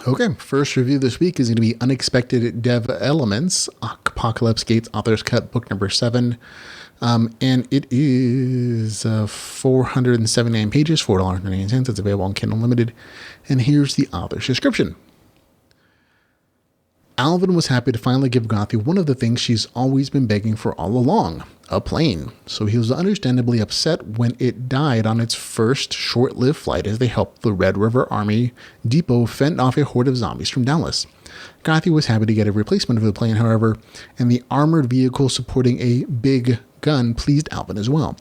Okay, first review this week is going to be Unexpected Dev-elopments, Apocalypse Gates Author's Cut, book number 7. And it is 479 pages, $4.99. It's available on Kindle Unlimited. And here's the author's description. Alvin was happy to finally give Gothy one of the things she's always been begging for all along, a plane. So he was understandably upset when it died on its first short-lived flight as they helped the Red River Army Depot fend off a horde of zombies from Dallas. Gothy was happy to get a replacement of the plane, however, and the armored vehicle supporting a big gun pleased Alvin as well.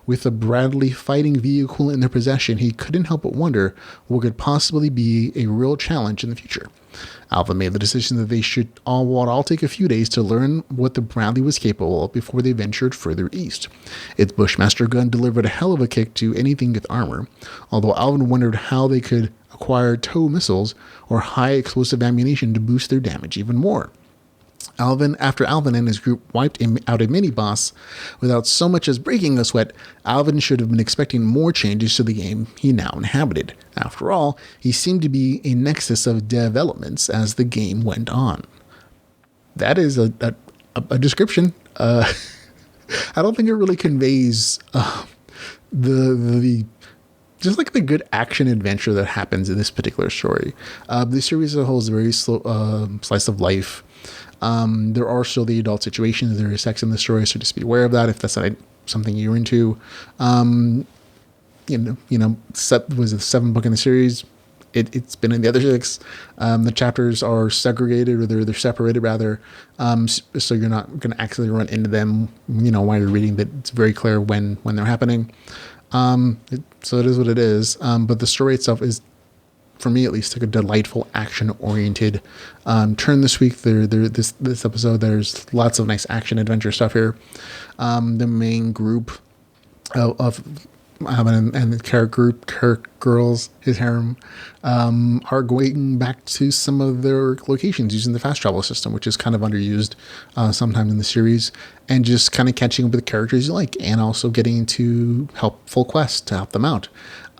With the Bradley fighting vehicle in their possession, he couldn't help but wonder what could possibly be a real challenge in the future. Alvin made the decision that they should all take a few days to learn what the Bradley was capable of before they ventured further east. Its Bushmaster gun delivered a hell of a kick to anything with armor, although Alvin wondered how they could acquire tow missiles or high explosive ammunition to boost their damage even more. After Alvin and his group wiped out a mini-boss without so much as breaking a sweat, Alvin should have been expecting more changes to the game he now inhabited. After all, he seemed to be a nexus of Dev-elopments as the game went on. That is a description. I don't think it really conveys the just like the good action adventure that happens in this particular story. The series as a whole is a very slow slice of life. There are still the adult situations. There is sex in the story, so just be aware of that if that's not something you're into. Was the 7th book in the series. It's been in the other 6. The chapters are segregated, or they're separated rather, so you're not going to accidentally run into them. While you're reading, that it's very clear when they're happening. So it is what it is. But the story itself is, for me at least, like a delightful action-oriented turn this week. This episode, there's lots of nice action adventure stuff here. The main group of Alvin and the Kirk girls, his harem, are going back to some of their locations using the fast travel system, which is kind of underused sometimes in the series, and just kind of catching up with the characters you like, and also getting into helpful quests to help them out.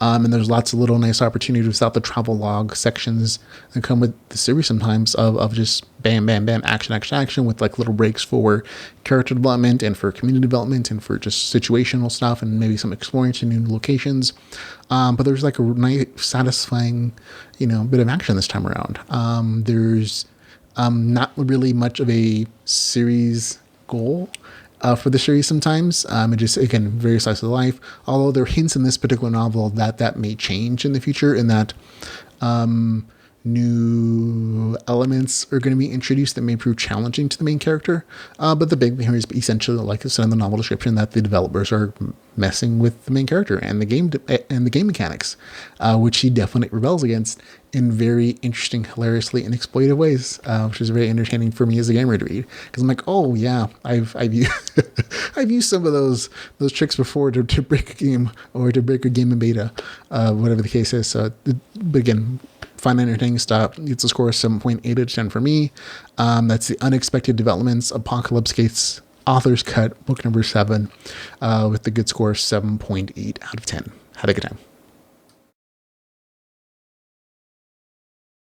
And there's lots of little nice opportunities without the travel log sections that come with the series sometimes of just bam, bam, bam, action with like little breaks for character development and for community development and for just situational stuff and maybe some exploring to new locations. But there's like a nice, satisfying, bit of action this time around. There's not really much of a series goal for the series sometimes. It just, again, very slice of life, although there are hints in this particular novel that may change in the future, in that new elements are going to be introduced that may prove challenging to the main character. But the big thing here is essentially, like I said in the novel description, that the developers are messing with the main character and the game mechanics, which he definitely rebels against in very interesting, hilariously inexploitive ways, which is very entertaining for me as a gamer to read, because I'm like, oh yeah, I've used I've used some of those tricks before to break a game, or to break a game in beta, whatever the case is. But again, fun, entertaining stuff. It's a score of 7.8 out of 10 for me. That's the Unexpected Developments, Apocalypse Gates Author's Cut, book number 7, with the good score of 7.8 out of 10. Had a good time.